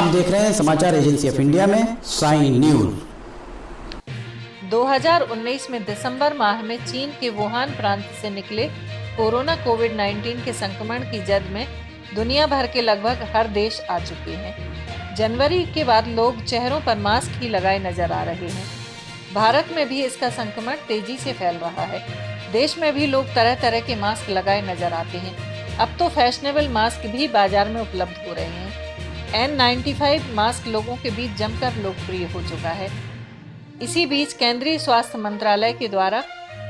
आप देख रहे हैं समाचार एजेंसी ऑफ इंडिया में साइन न्यूज। 2019 में दिसंबर माह में चीन के वुहान प्रांत से निकले कोरोना कोविड-19 के संक्रमण की जद में दुनिया भर के लगभग हर देश आ चुके हैं। जनवरी के बाद लोग चेहरों पर मास्क ही लगाए नजर आ रहे हैं। भारत में भी इसका संक्रमण तेजी से फैल रहा है। देश में भी लोग तरह तरह के मास्क लगाए नजर आते हैं। अब तो फैशनेबल मास्क भी बाजार में उपलब्ध हो रहे हैं। N95 मास्क लोगों के बीच जमकर लोकप्रिय हो चुका है। इसी बीच केंद्रीय स्वास्थ्य मंत्रालय के द्वारा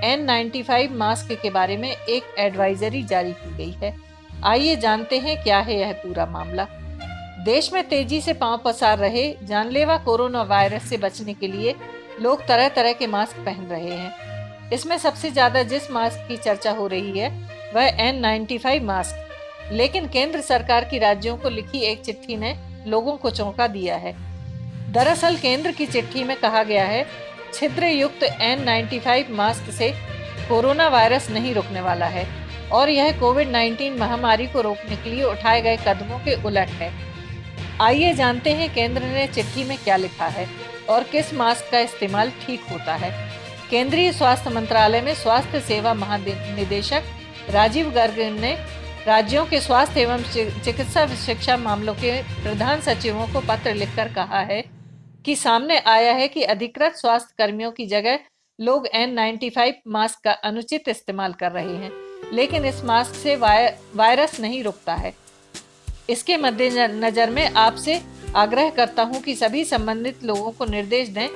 N95 मास्क के बारे में एक एडवाइजरी जारी की गई है। आइए जानते हैं क्या है यह पूरा मामला। देश में तेजी से पांव पसार रहे जानलेवा कोरोना वायरस से बचने के लिए लोग तरह तरह के मास्क पहन रहे हैं। इसमें सबसे ज्यादा जिस मास्क की चर्चा हो रही है वह N95 मास्क। लेकिन केंद्र सरकार की राज्यों को लिखी एक चिट्ठी ने लोगों को चौंका दिया है। दरअसल केंद्र की चिट्ठी में कहा गया है, छिद्र युक्त N95 मास्क से कोरोना वायरस नहीं रुकने वाला है और यह कोविड-19 महामारी को रोकने के लिए उठाए गए कदमों के उलट है। आइए जानते हैं केंद्र ने चिट्ठी में क्या लिखा है और किस मास्क का इस्तेमाल ठीक होता है। केंद्रीय स्वास्थ्य मंत्रालय में स्वास्थ्य सेवा महानिदेशक राजीव गर्ग ने राज्यों के स्वास्थ्य एवं चिकित्सा शिक्षा मामलों के प्रधान सचिवों को पत्र लिखकर कहा है कि सामने आया है कि अधिकृत स्वास्थ्य कर्मियों की जगह लोग N95 मास्क का अनुचित इस्तेमाल कर रहे हैं, लेकिन इस मास्क से वायरस नहीं रुकता है। इसके मद्देनजर में आपसे आग्रह करता हूं कि सभी संबंधित लोगों को निर्देश दें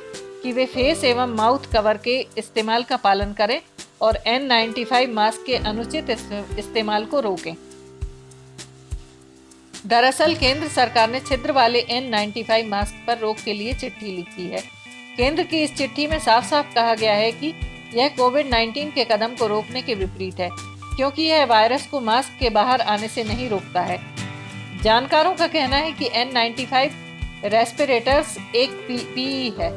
कि वे फेस एवं माउथ कवर के इस्तेमाल का पालन करें और N95 मास्क के अनुचित इस्तेमाल को रोकें। दरअसल केंद्र सरकार ने छिद्र वाले N95 मास्क पर रोक के लिए चिट्ठी लिखी है। केंद्र की इस चिट्ठी में साफ साफ कहा गया है कि यह कोविड-19 के कदम को रोकने के विपरीत है, क्योंकि यह वायरस को मास्क के बाहर आने से नहीं रोकता है। जानकारों का कहना है कि N95 रेस्पिरेटर्स एक PPE है।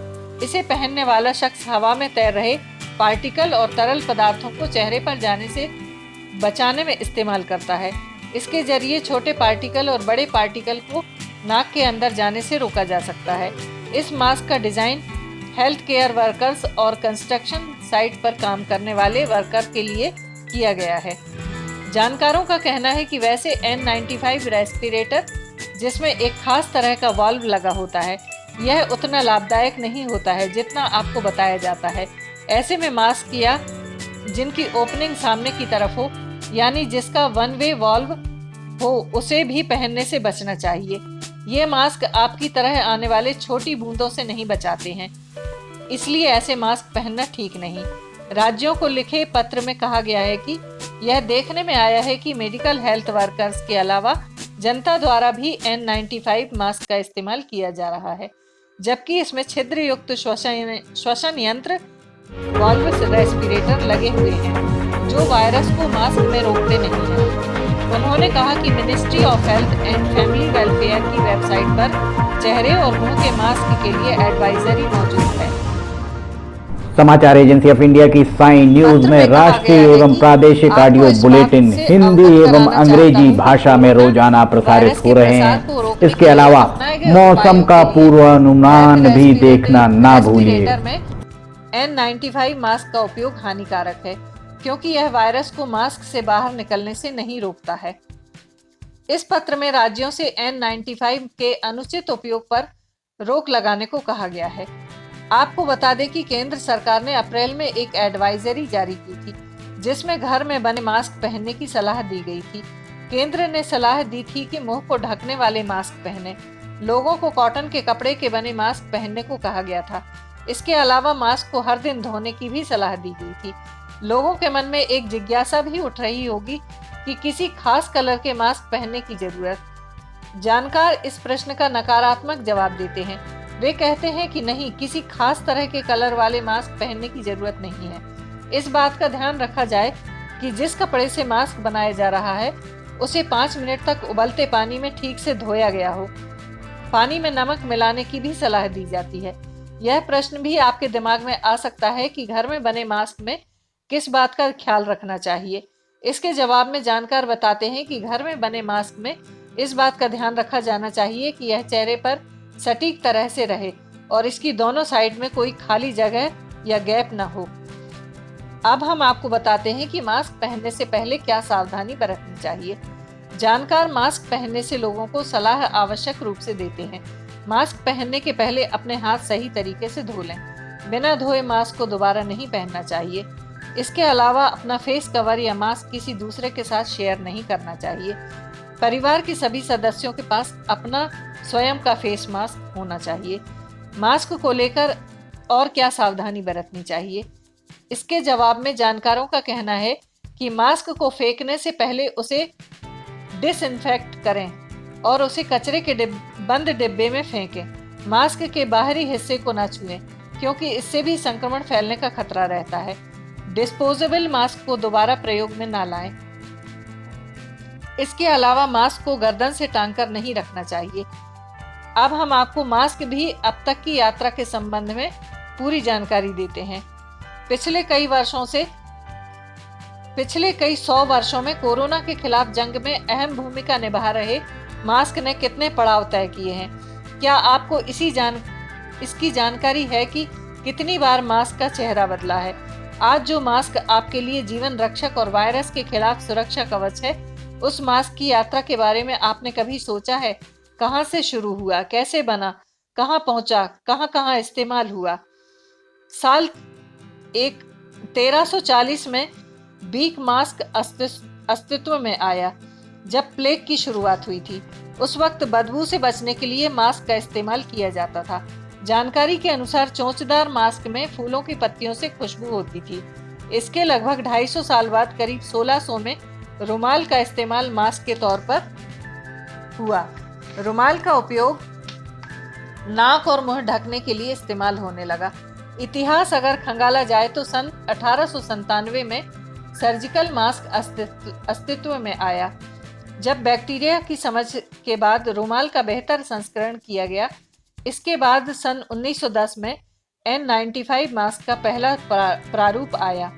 इसे पहनने वाला शख्स हवा में तैर रहे पार्टिकल और तरल पदार्थों को चेहरे पर जाने से बचाने में इस्तेमाल करता है। इसके जरिए छोटे पार्टिकल और बड़े पार्टिकल को नाक के अंदर जाने से रोका जा सकता है। इस मास्क का डिजाइन हेल्थ केयर वर्कर्स और कंस्ट्रक्शन साइट पर काम करने वाले वर्कर के लिए किया गया है। जानकारों का कहना है कि वैसे N95 रेस्पिरेटर जिसमें एक खास तरह का वाल्व लगा होता है, यह उतना लाभदायक नहीं होता है जितना आपको बताया जाता है। ऐसे में मास्क या जिनकी ओपनिंग सामने की तरफ हो, यानी जिसका वन वे वाल्व हो, उसे भी पहनने से बचना चाहिए। ये मास्क आपकी तरह आने वाले छोटी बूंदों से नहीं बचाते हैं, इसलिए ऐसे मास्क पहनना ठीक नहीं। राज्यों को लिखे पत्र में कहा गया है कि यह देखने में आया है कि मेडिकल हेल्थ वर्कर्स के अलावा जनता द्वारा भी N95 मास्क का इस्तेमाल किया जा रहा है, जबकि इसमें छिद्र युक्त श्वसन यंत्र वाल्व रेस्पिरेटर लगे हुए हैं जो वायरस को मास्क में रोकते नहीं हैं। उन्होंने कहा कि ministry of health and family welfare की वेबसाइट पर चेहरे और मुंह के मास्क के लिए एडवाइजरी मौजूद है। समाचार एजेंसी ऑफ इंडिया की साइन न्यूज में राष्ट्रीय एवं प्रादेशिक ऑडियो बुलेटिन हिंदी एवं अंग्रेजी भाषा में रोजाना प्रसारित हो रहे हैं। इसके अलावा मौसम का पूर्वानुमान भी देखना ना भूलिए। N95 मास्क का उपयोग हानिकारक है, क्योंकि यह वायरस को मास्क से बाहर निकलने से नहीं रोकता है। इस पत्र में राज्यों से N95 के अनुचित उपयोग पर रोक लगाने को कहा गया है। आपको बता दें कि केंद्र सरकार ने अप्रैल में एक एडवाइजरी जारी की थी, जिसमें घर में बने मास्क पहनने की सलाह दी गई थी। केंद्र ने सलाह दी थी कि मुंह को ढकने वाले मास्क पहने। लोगों को कॉटन के कपड़े के बने मास्क पहनने को कहा गया था। इसके अलावा मास्क को हर दिन धोने की भी सलाह दी गई थी। लोगों के मन में एक जिज्ञासा भी उठ रही होगी कि किसी खास कलर के मास्क पहनने की जरूरत। जानकार इस प्रश्न का नकारात्मक जवाब देते हैं। वे कहते हैं कि नहीं, किसी खास तरह के कलर वाले मास्क पहनने की जरूरत नहीं है। इस बात का ध्यान रखा जाए कि जिस कपड़े से मास्क बनाया जा रहा है उसे 5 मिनट तक उबलते पानी में ठीक से धोया गया हो। पानी में नमक मिलाने की भी सलाह दी जाती है। यह प्रश्न भी आपके दिमाग में आ सकता है कि घर में बने मास्क में किस बात का ख्याल रखना चाहिए। इसके जवाब में जानकार बताते हैं कि घर में बने मास्क में इस बात का ध्यान रखा जाना चाहिए कि यह चेहरे पर सटीक तरह से रहे और इसकी दोनों साइड में कोई खाली जगह या गैप न हो। अब हम आपको बताते हैं कि मास्क पहनने से पहले क्या सावधानी बरतनी चाहिए। जानकार मास्क पहनने से लोगों को सलाह आवश्यक रूप से देते हैं। मास्क पहनने के पहले अपने हाथ सही तरीके से धो लें। बिना धोए मास्क को दोबारा नहीं पहनना चाहिए। इसके अलावा अपना फेस कवर या मास्क किसी दूसरे के साथ शेयर नहीं करना चाहिए। परिवार के सभी सदस्यों के पास अपना स्वयं का फेस मास्क होना चाहिए। मास्क को लेकर और क्या सावधानी बरतनी चाहिए? इसके जवाब में जानकारों का कहना है कि मास्क को फेंकने से पहले उसे डिसइंफेक्ट करें और उसे कचरे के बंद डिब्बे में फेंकें। मास्क के बाहरी हिस्से को न छुएं क्योंकि इससे भी संक्रमण फैलने का खतरा रहता है। डिस्पोजेबल मास्क को दोबारा प्रयोग में न लाएं। इसके अलावा मास्क को गर्दन से टांग कर नहीं रखना चाहिए। अब हम आपको मास्क भी अब तक की यात्रा के संबंध में पूरी जानकारी देते हैं। पिछले कई 100 वर्षों में कोरोना के खिलाफ जंग में अहम भूमिका निभा रहे मास्क ने कितने पड़ाव तय किए हैं? क्या आपको इसकी जानकारी है कि कितनी बार मास्क का चेहरा बदला है? आज जो मास्क आपके लिए जीवन रक्षक और वायरस के खिलाफ सुरक्षा कवच है, उस मास्क की यात्रा के बारे में आपने कभी सोचा है? कहां से शुरू हुआ, कैसे बना, कहां पहुंचा, कहां इस्तेमाल हुआ? साल 1340 में बीक मास्क अस्तित्व में आया जब प्लेग की शुरुआत हुई थी। उस वक्त बदबू से बचने के लिए मास्क का इस्तेमाल किया जाता था। जानकारी के अनुसार चोंचदार मास्क में फूलों की पत्तियों से खुशबू होती थी। इसके लगभग 250 साल बाद करीब 1600 में रुमाल का इस्तेमाल मास्क के तौर पर हुआ। रुमाल का उपयोग नाक और मुंह ढकने के लिए इस्तेमाल होने लगा। इतिहास अगर खंगाला जाए तो सन 1897 में सर्जिकल मास्क अस्तित्व में आया, जब बैक्टीरिया की समझ के बाद रुमाल का बेहतर संस्करण किया गया। इसके बाद सन 1910 में N95 मास्क का पहला प्रारूप आया।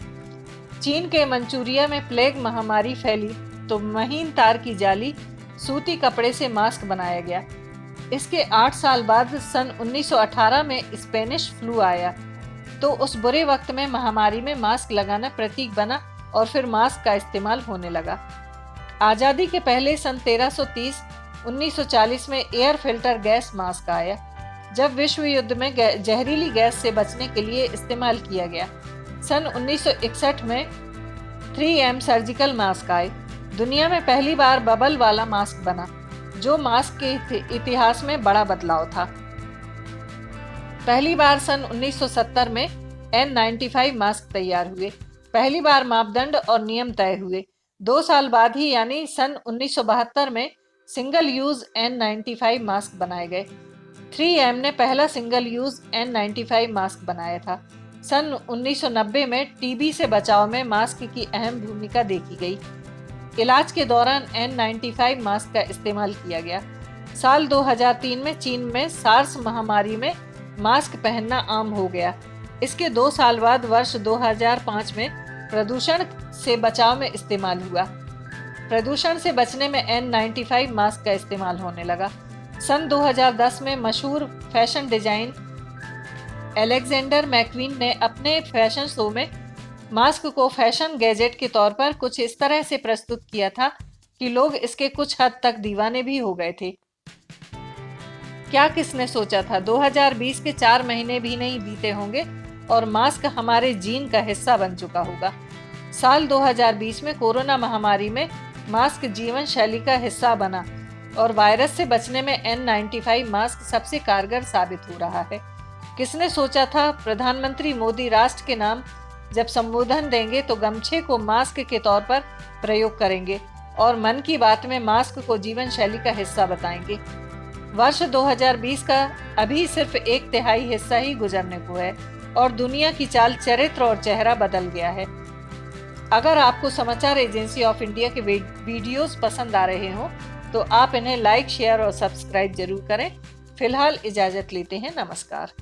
चीन के मंचूरिया में प्लेग महामारी फैली तो महीन तार की जाली सूती कपड़े से मास्क बनाया गया। इसके 8 साल बाद सन 1918 में स्पेनिश फ्लू आया तो उस बुरे वक्त में महामारी में मास्क लगाना प्रतीक बना और फिर मास्क का इस्तेमाल होने लगा। आज़ादी के पहले सन 1940 में एयर फिल्टर गैस मास्क आया, जब विश्व युद्ध में जहरीली गैस से बचने के लिए इस्तेमाल किया गया। सन 1961 में 3M सर्जिकल मास्क आए। दुनिया में पहली बार बबल वाला मास्क बना, जो मास्क के इतिहास में बड़ा बदलाव था। पहली बार सन 1970 में N95 मास्क तैयार हुए। पहली बार मापदंड और नियम तय हुए। 2 साल बाद ही यानी सन 1972 में सिंगल यूज N95 मास्क बनाए गए। 3M ने पहला सिंगल यूज N95 मास्क बनाया था। सन 1990 में टीबी से बचाव में मास्क की अहम भूमिका देखी गई। इलाज के दौरान N95 मास्क का इस्तेमाल किया गया। साल 2003 में चीन में सार्स महामारी में मास्क पहनना आम हो गया। इसके 2 साल बाद वर्ष 2005 में प्रदूषण से बचाव में इस्तेमाल हुआ। प्रदूषण से बचने में N95 मास्क का इस्तेमाल होने लगा। सन 2010 में मशहूर फैशन डिजाइन अलेक्जेंडर मैक्वीन ने अपने फैशन शो में मास्क को फैशन गैजेट के तौर पर कुछ इस तरह से प्रस्तुत किया था कि लोग इसके कुछ हद तक दीवाने भी हो गए थे। क्या किसने सोचा था 2020 के 4 महीने भी नहीं बीते होंगे और मास्क हमारे जीन का हिस्सा बन चुका होगा। साल 2020 में कोरोना महामारी में मास्क जीवन शैली का हिस्सा बना और वायरस से बचने में N95 मास्क सबसे कारगर साबित हो रहा है। किसने सोचा था प्रधानमंत्री मोदी राष्ट्र के नाम जब संबोधन देंगे तो गमछे को मास्क के तौर पर प्रयोग करेंगे और मन की बात में मास्क को जीवन शैली का हिस्सा बताएंगे। वर्ष 2020 का अभी सिर्फ 1/3 हिस्सा ही गुजरने को है और दुनिया की चाल, चरित्र और चेहरा बदल गया है। अगर आपको समाचार एजेंसी ऑफ इंडिया के वीडियोस पसंद आ रहे हो तो आप इन्हें लाइक, शेयर और सब्सक्राइब जरूर करें। फिलहाल इजाजत लेते हैं। नमस्कार।